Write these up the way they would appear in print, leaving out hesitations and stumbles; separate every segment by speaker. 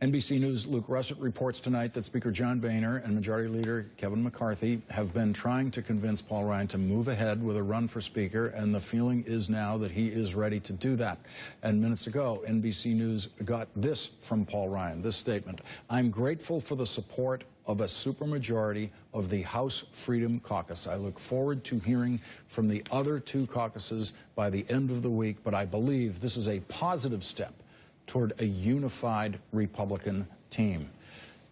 Speaker 1: NBC News' Luke Russert reports tonight that Speaker John Boehner and Majority Leader Kevin McCarthy have been trying to convince Paul Ryan to move ahead with a run for Speaker, and the feeling is now that he is ready to do that. And minutes ago, NBC News got this from Paul Ryan, this statement: "I'm grateful for the support of a supermajority of the House Freedom Caucus. I look forward to hearing from the other two caucuses by the end of the week, but I believe this is a positive step toward a unified Republican team."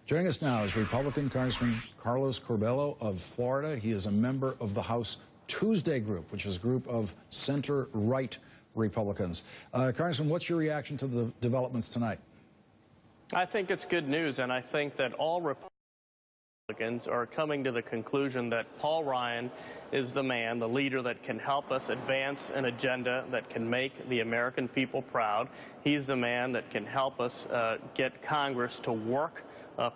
Speaker 1: Joining us now is Republican Congressman Carlos Curbelo of Florida. He is a member of the House Tuesday Group, which is a group of center-right Republicans. Congressman, what's your reaction to the developments tonight?
Speaker 2: I think it's good news, and I think that all Republicans are coming to the conclusion that Paul Ryan is the man, the leader that can help us advance an agenda that can make the American people proud. He's the man that can help us get Congress to work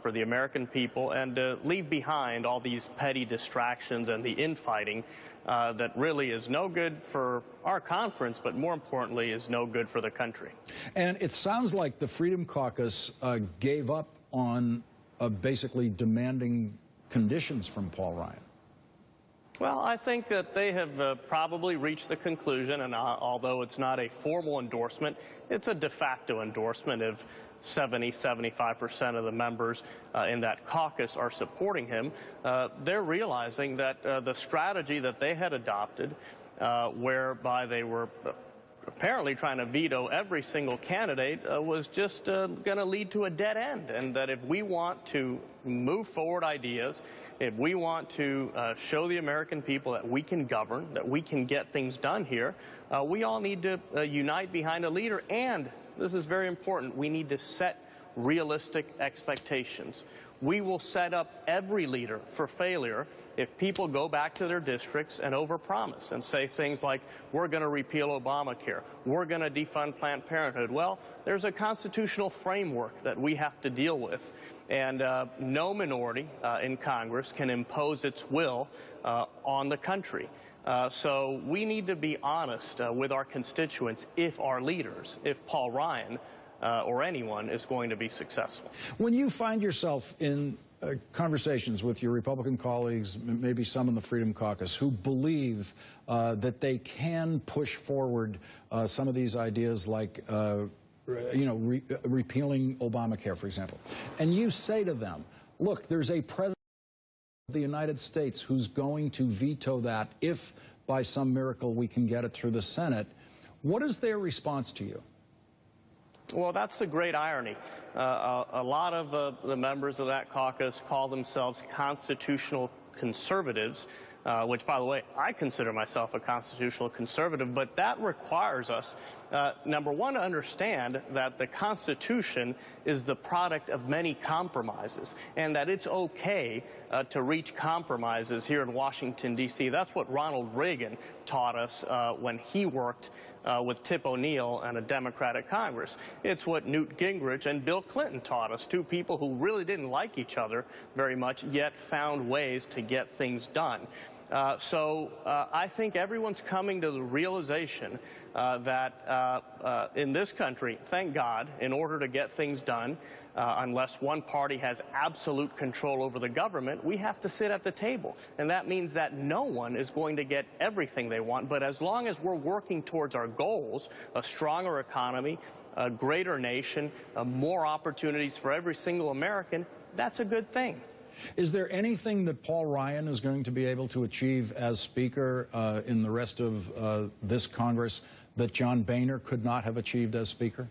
Speaker 2: for the American people and leave behind all these petty distractions and the infighting that really is no good for our conference, but more importantly is no good for the country.
Speaker 1: And it sounds like the Freedom Caucus gave up on basically demanding conditions from Paul Ryan.
Speaker 2: Well, I think that they have probably reached the conclusion, and although it's not a formal endorsement, it's a de facto endorsement. If 75% of the members in that caucus are supporting him, they're realizing that the strategy that they had adopted, whereby they were apparently trying to veto every single candidate, was just going to lead to a dead end, and that if we want to move forward ideas, if we want to show the American people that we can govern, that we can get things done here, we all need to unite behind a leader, and this is very important, we need to set realistic expectations. We will set up every leader for failure if people go back to their districts and overpromise and say things like, we're going to repeal Obamacare, we're going to defund Planned Parenthood. Well, there's a constitutional framework that we have to deal with, and no minority in Congress can impose its will on the country. So we need to be honest with our constituents if our leaders, if Paul Ryan or anyone is going to be successful.
Speaker 1: When you find yourself in conversations with your Republican colleagues, maybe some in the Freedom Caucus, who believe that they can push forward some of these ideas like repealing Obamacare, for example, and you say to them, look, there's a president of the United States who's going to veto that if by some miracle we can get it through the Senate, what is their response to you?
Speaker 2: Well, that's the great irony. A lot of the members of that caucus call themselves constitutional conservatives, which, by the way, I consider myself a constitutional conservative, but that requires us, number one, to understand that the Constitution is the product of many compromises, and that it's okay to reach compromises here in Washington, D.C. That's what Ronald Reagan taught us when he worked with Tip O'Neill and a Democratic Congress. It's what Newt Gingrich and Bill Clinton taught us, two people who really didn't like each other very much, yet found ways to get things done. So I think everyone's coming to the realization that in this country, thank God, in order to get things done, unless one party has absolute control over the government, we have to sit at the table. And that means that no one is going to get everything they want. But as long as we're working towards our goals, a stronger economy, a greater nation, more opportunities for every single American, that's a good thing.
Speaker 1: Is there anything that Paul Ryan is going to be able to achieve as Speaker in the rest of this Congress that John Boehner could not have achieved as Speaker?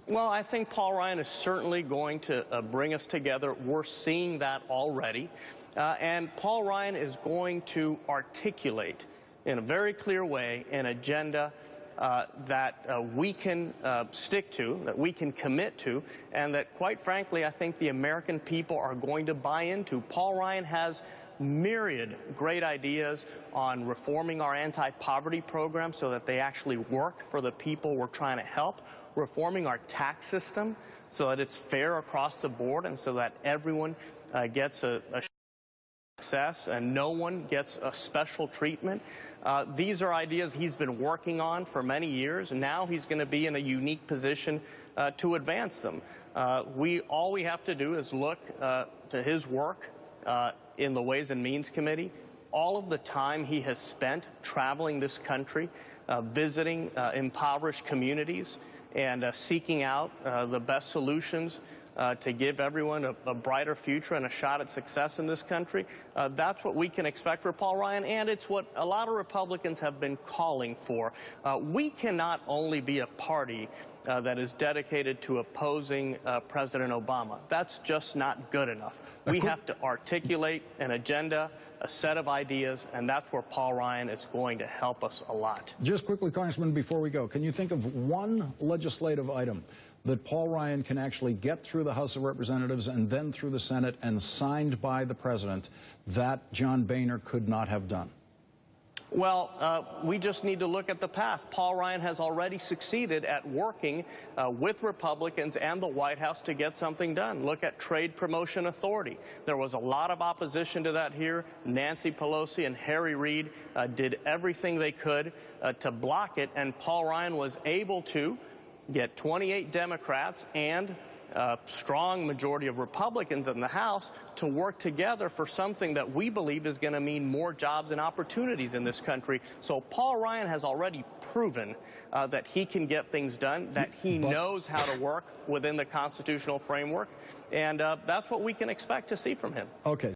Speaker 2: Well, I think Paul Ryan is certainly going to bring us together. We're seeing that already. And Paul Ryan is going to articulate in a very clear way an agenda that we can stick to, that we can commit to, and that, quite frankly, I think the American people are going to buy into. Paul Ryan has myriad great ideas on reforming our anti-poverty program so that they actually work for the people we're trying to help, reforming our tax system so that it's fair across the board and so that everyone gets a success and no one gets a special treatment. These are ideas he's been working on for many years, and now he's going to be in a unique position to advance them. All we have to do is look to his work in the Ways and Means Committee, all of the time he has spent traveling this country, visiting impoverished communities, and seeking out the best solutions to give everyone a brighter future and a shot at success in this country. That's what we can expect for Paul Ryan, and it's what a lot of Republicans have been calling for. We cannot only be a party that is dedicated to opposing President Obama. That's just not good enough. We have to articulate an agenda, a set of ideas, and that's where Paul Ryan is going to help us a lot.
Speaker 1: Just quickly, Congressman, before we go, can you think of one legislative item that Paul Ryan can actually get through the House of Representatives and then through the Senate and signed by the President that John Boehner could not have done?
Speaker 2: Well, we just need to look at the past. Paul Ryan has already succeeded at working with Republicans and the White House to get something done. Look at Trade Promotion Authority. There was a lot of opposition to that here. Nancy Pelosi and Harry Reid did everything they could to block it, and Paul Ryan was able to get 28 Democrats and a strong majority of Republicans in the House to work together for something that we believe is going to mean more jobs and opportunities in this country. So Paul Ryan has already proven that he can get things done, that he knows how to work within the constitutional framework, and that's what we can expect to see from him.
Speaker 1: Okay.